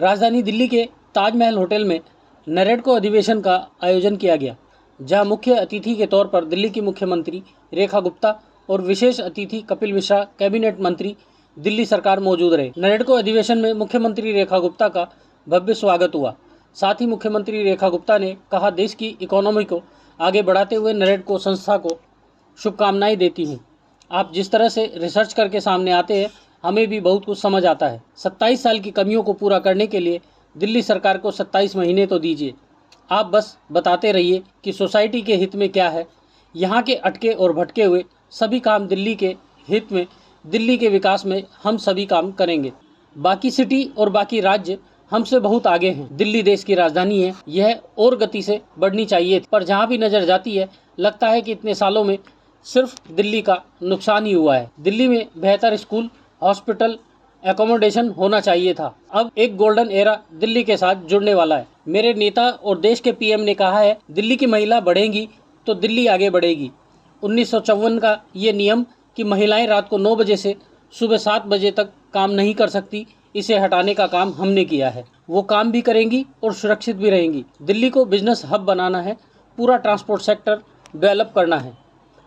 राजधानी दिल्ली के ताजमहल होटल में नरेडको अधिवेशन का आयोजन किया गया, जहां मुख्य अतिथि के तौर पर दिल्ली की मुख्यमंत्री रेखा गुप्ता और विशेष अतिथि कपिल मिश्रा कैबिनेट मंत्री दिल्ली सरकार मौजूद रहे। नरेडको अधिवेशन में मुख्यमंत्री रेखा गुप्ता का भव्य स्वागत हुआ। साथ ही मुख्यमंत्री रेखा गुप्ता ने कहा, देश की इकोनॉमी को आगे बढ़ाते हुए नरेडको संस्था को शुभकामनाएं देती हूँ। आप जिस तरह से रिसर्च करके सामने आते हैं, हमें भी बहुत कुछ समझ आता है। 27 साल की कमियों को पूरा करने के लिए दिल्ली सरकार को 27 महीने तो दीजिए। आप बस बताते रहिए कि सोसाइटी के हित में क्या है। यहाँ के अटके और भटके हुए सभी काम दिल्ली के हित में, दिल्ली के विकास में हम सभी काम करेंगे। बाकी सिटी और बाकी राज्य हमसे बहुत आगे हैं। दिल्ली देश की राजधानी है, यह और गति से बढ़नी चाहिए, पर जहाँ भी नजर जाती है लगता है कि इतने सालों में सिर्फ दिल्ली का नुकसान ही हुआ है। दिल्ली में बेहतर स्कूल, हॉस्पिटल, एकोमोडेशन होना चाहिए था। अब एक गोल्डन एरा दिल्ली के साथ जुड़ने वाला है। मेरे नेता और देश के पीएम ने कहा है, दिल्ली की महिला बढ़ेंगी तो दिल्ली आगे बढ़ेगी। 1954 का ये नियम कि महिलाएं रात को 9 बजे से सुबह 7 बजे तक काम नहीं कर सकती, इसे हटाने का काम हमने किया है। वो काम भी करेंगी और सुरक्षित भी रहेंगी। दिल्ली को बिजनेस हब बनाना है, पूरा ट्रांसपोर्ट सेक्टर डेवलप करना है।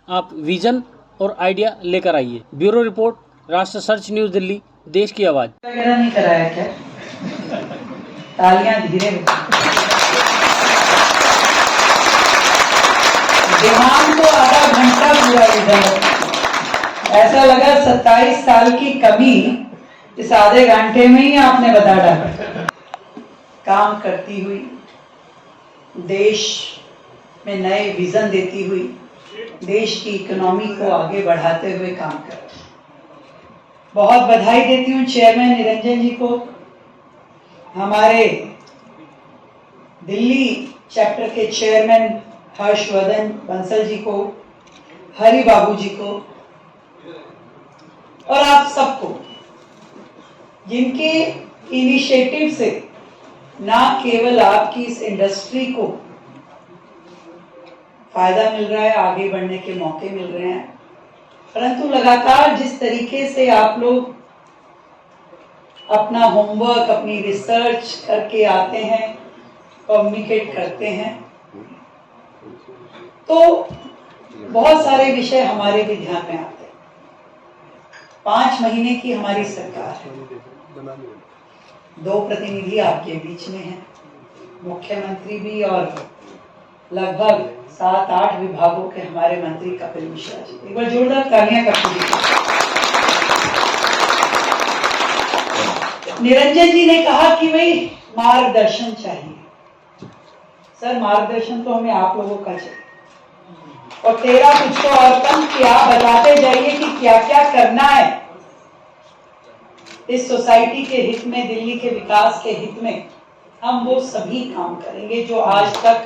आप विजन और आइडिया लेकर आइए। ब्यूरो रिपोर्ट, राष्ट्र सर्च न्यूज दिल्ली, देश की आवाज। वगैरह नहीं कराया क्या? तालियां धीरे दिमाग को आधा घंटा पूरा इधर ऐसा लगा 27 साल की कमी इस आधे घंटे में ही आपने बता डाला। काम करती हुई, देश में नए विजन देती हुई, देश की इकोनॉमी को आगे बढ़ाते हुए काम कर रहे हैं। बहुत बधाई देती हूँ चेयरमैन निरंजन जी को, हमारे दिल्ली चैप्टर के चेयरमैन हर्षवर्धन बंसल जी को, हरि बाबू जी को और आप सबको, जिनके इनिशिएटिव से ना केवल आपकी इस इंडस्ट्री को फायदा मिल रहा है, आगे बढ़ने के मौके मिल रहे हैं, परंतु लगातार जिस तरीके से आप लोग अपना होमवर्क, अपनी रिसर्च करके आते हैं, कम्युनिकेट करते हैं, तो बहुत सारे विषय हमारे भी ध्यान में आते हैं। 5 महीने की हमारी सरकार है, 2 प्रतिनिधि आपके बीच में हैं, मुख्यमंत्री भी और लगभग 7-8 विभागों के हमारे मंत्री कपिल मिश्रा जी। एक बार जोरदार तालियां कपिल जी। निरंजन जी ने कहा कि भाई मार्गदर्शन चाहिए। सर, मार्गदर्शन तो हमें आप लोगों का चाहिए, और तेरा तुझको और कम क्या बताते जाइए कि क्या क्या करना है इस सोसाइटी के हित में, दिल्ली के विकास के हित में। हम वो सभी काम करेंगे जो आज तक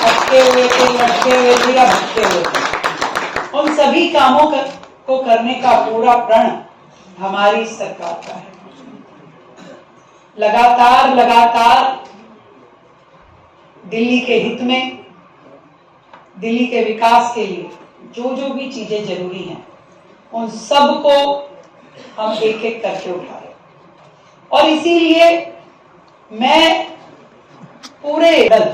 अटके हुए थे, लटके हुए थे या भटके हुए थे। उन सभी कामों को करने का पूरा प्रण हमारी सरकार का है। लगातार दिल्ली के हित में, दिल्ली के विकास के लिए जो जो भी चीजें जरूरी हैं, उन सब को हम एक एक करके उठा रहे हैं। और इसीलिए मैं पूरे दल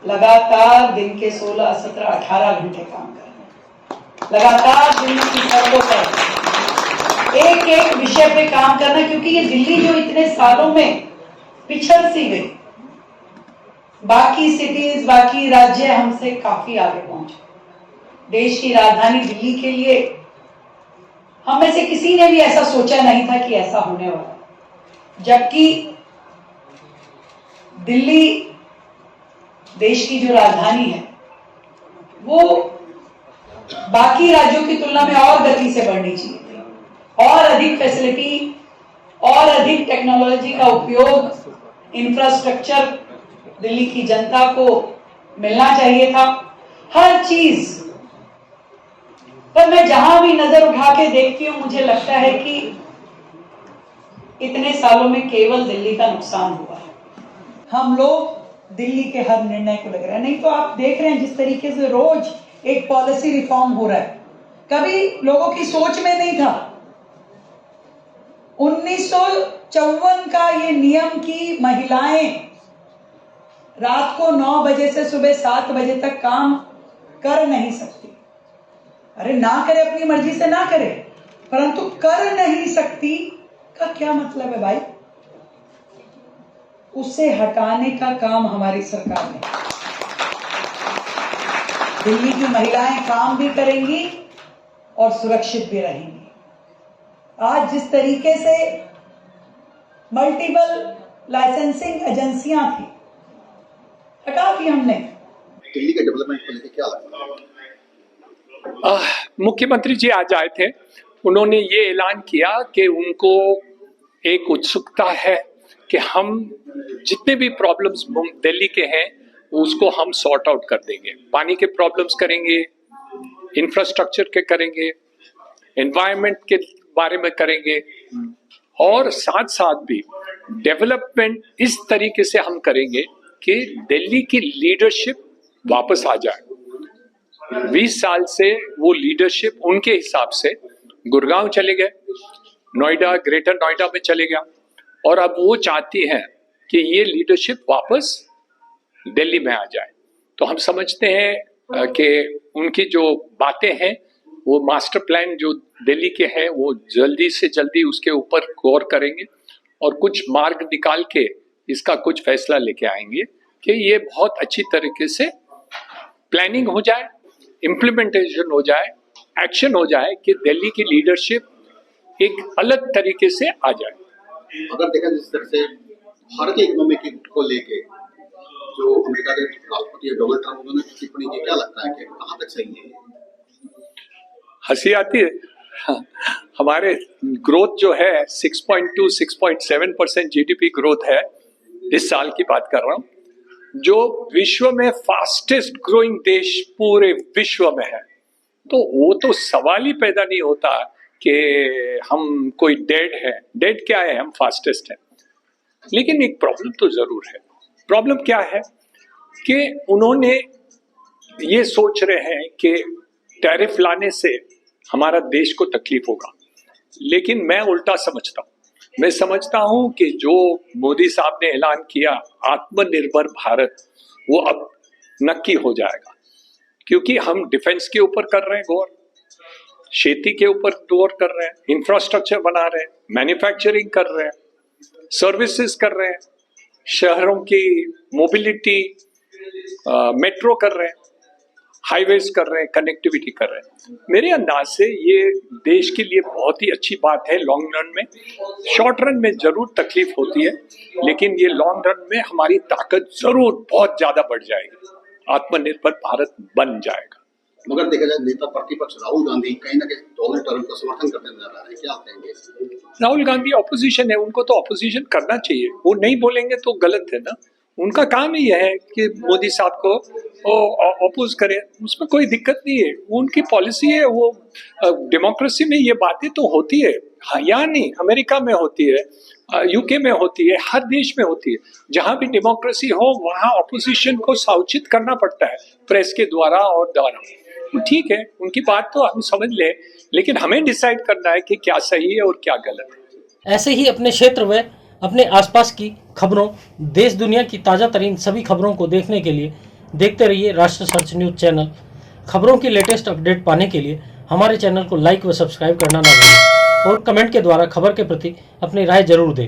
लगातार दिन के 16, 17, 18 घंटे काम कर रहे हैं। लगातार दिल्ली की सड़कों पर एक एक विषय पे काम करना, क्योंकि ये दिल्ली जो इतने सालों में पिछड़ सी गई, बाकी सिटीज, बाकी राज्य हमसे काफी आगे पहुंचे। देश की राजधानी दिल्ली के लिए हम में से किसी ने भी ऐसा सोचा नहीं था कि ऐसा होने वाला, जबकि दिल्ली देश की जो राजधानी है वो बाकी राज्यों की तुलना में और गति से बढ़नी चाहिए थी, और अधिक फैसिलिटी और अधिक टेक्नोलॉजी का उपयोग, इंफ्रास्ट्रक्चर दिल्ली की जनता को मिलना चाहिए था, हर चीज। पर मैं जहां भी नजर उठा के देखती हूं, मुझे लगता है कि इतने सालों में केवल दिल्ली का नुकसान हुआ है। हम लोग दिल्ली के हर निर्णय को लग रहे हैं। नहीं तो आप देख रहे हैं जिस तरीके से रोज एक पॉलिसी रिफॉर्म हो रहा है, कभी लोगों की सोच में नहीं था 1954 का ये नियम कि महिलाएं रात को 9 बजे से सुबह 7 बजे तक काम कर नहीं सकती। अरे ना करे, अपनी मर्जी से ना करे, परंतु कर नहीं सकती का क्या मतलब है भाई? उसे हटाने का काम हमारी सरकार ने। दिल्ली की महिलाएं काम भी करेंगी और सुरक्षित भी रहेंगी। आज जिस तरीके से मल्टीपल लाइसेंसिंग एजेंसियां थी, हटा दी हमने। दिल्ली के डेवलपमेंट को लेकर क्या लगता है? मुख्यमंत्री जी आज आए थे, उन्होंने ये ऐलान किया कि उनको एक उत्सुकता है कि हम जितने भी प्रॉब्लम्स दिल्ली के हैं उसको हम सॉर्ट आउट कर देंगे। पानी के प्रॉब्लम्स करेंगे, इंफ्रास्ट्रक्चर के करेंगे, एनवायरनमेंट के बारे में करेंगे और साथ साथ भी डेवलपमेंट इस तरीके से हम करेंगे कि दिल्ली की लीडरशिप वापस आ जाए। 20 साल से वो लीडरशिप उनके हिसाब से गुड़गांव चले गए, नोएडा, ग्रेटर नोएडा में चले गया और अब वो चाहती हैं कि ये लीडरशिप वापस दिल्ली में आ जाए। तो हम समझते हैं कि उनकी जो बातें हैं वो मास्टर प्लान जो दिल्ली के हैं वो जल्दी से जल्दी उसके ऊपर गौर करेंगे और कुछ मार्ग निकाल के इसका कुछ फैसला लेके आएंगे कि ये बहुत अच्छी तरीके से प्लानिंग हो जाए, इम्प्लीमेंटेशन हो जाए, एक्शन हो जाए कि दिल्ली की लीडरशिप एक अलग तरीके से आ जाए। अगर देखा जिस तरह से भारत की इकोनॉमी को लेके जो अमेरिका के राष्ट्रपति डोनाल्ड ट्रंप उन्होंने टिप्पणी की, क्या लगता है कि कहाँ तक सही है? हंसी आती है। हमारे ग्रोथ जो है 6.2-6.7% जीडीपी ग्रोथ है, इस साल की बात कर रहा हूँ, जो विश्व में फास्टेस्ट ग्रोइंग देश पूरे विश्व में है। तो वो तो सवाल ही पैदा नहीं होता कि हम कोई डेड है। डेड क्या है? हम फास्टेस्ट हैं। लेकिन एक प्रॉब्लम तो जरूर है। प्रॉब्लम क्या है कि उन्होंने ये सोच रहे हैं कि टैरिफ लाने से हमारा देश को तकलीफ होगा, लेकिन मैं उल्टा समझता हूँ। मैं समझता हूँ कि जो मोदी साहब ने ऐलान किया आत्मनिर्भर भारत, वो अब नक्की हो जाएगा, क्योंकि हम डिफेंस के ऊपर कर रहे हैं गौर, खेती के ऊपर गौर कर रहे हैं, इंफ्रास्ट्रक्चर बना रहे हैं, मैन्युफैक्चरिंग कर रहे हैं, सर्विसेज कर रहे हैं, शहरों की मोबिलिटी, मेट्रो कर रहे हैं, हाईवेज कर रहे हैं, कनेक्टिविटी कर रहे हैं। मेरे अंदाज से ये देश के लिए बहुत ही अच्छी बात है लॉन्ग रन में। शॉर्ट रन में जरूर तकलीफ होती है, लेकिन ये लॉन्ग रन में हमारी ताकत जरूर बहुत ज्यादा बढ़ जाएगी, आत्मनिर्भर भारत बन जाएगा। मगर देखा जाए नेता प्रतिपक्ष राहुल गांधी कहीं ना कहीं डोनाल्ड ट्रंप का समर्थन करने नजर आ रहे हैं, क्या कहेंगे? राहुल गांधी ऑपोजिशन है, उनको तो ऑपोजिशन करना चाहिए। वो नहीं बोलेंगे तो गलत है ना। उनका काम ही है कि मोदी साहब को अपोज करे, उसमें कोई दिक्कत नहीं है। वो उनकी पॉलिसी है। वो डेमोक्रेसी में ये बातें तो होती है, यहाँ नहीं, अमेरिका में होती है, यूके में होती है, हर देश में होती है। जहाँ भी डेमोक्रेसी हो वहाँ ऑपोजिशन को सूचित करना पड़ता है प्रेस के द्वारा और द्वारा। तो ठीक है, उनकी बात तो हम समझ लें, लेकिन हमें डिसाइड करना है कि क्या सही है और क्या गलत है। ऐसे ही अपने क्षेत्र में अपने आसपास की खबरों, देश दुनिया की ताज़ा तरीन सभी खबरों को देखने के लिए देखते रहिए राष्ट्र सर्च न्यूज़ चैनल। खबरों की लेटेस्ट अपडेट पाने के लिए हमारे चैनल को लाइक व सब्सक्राइब करना ना भूलें और कमेंट के द्वारा खबर के प्रति अपनी राय जरूर दें।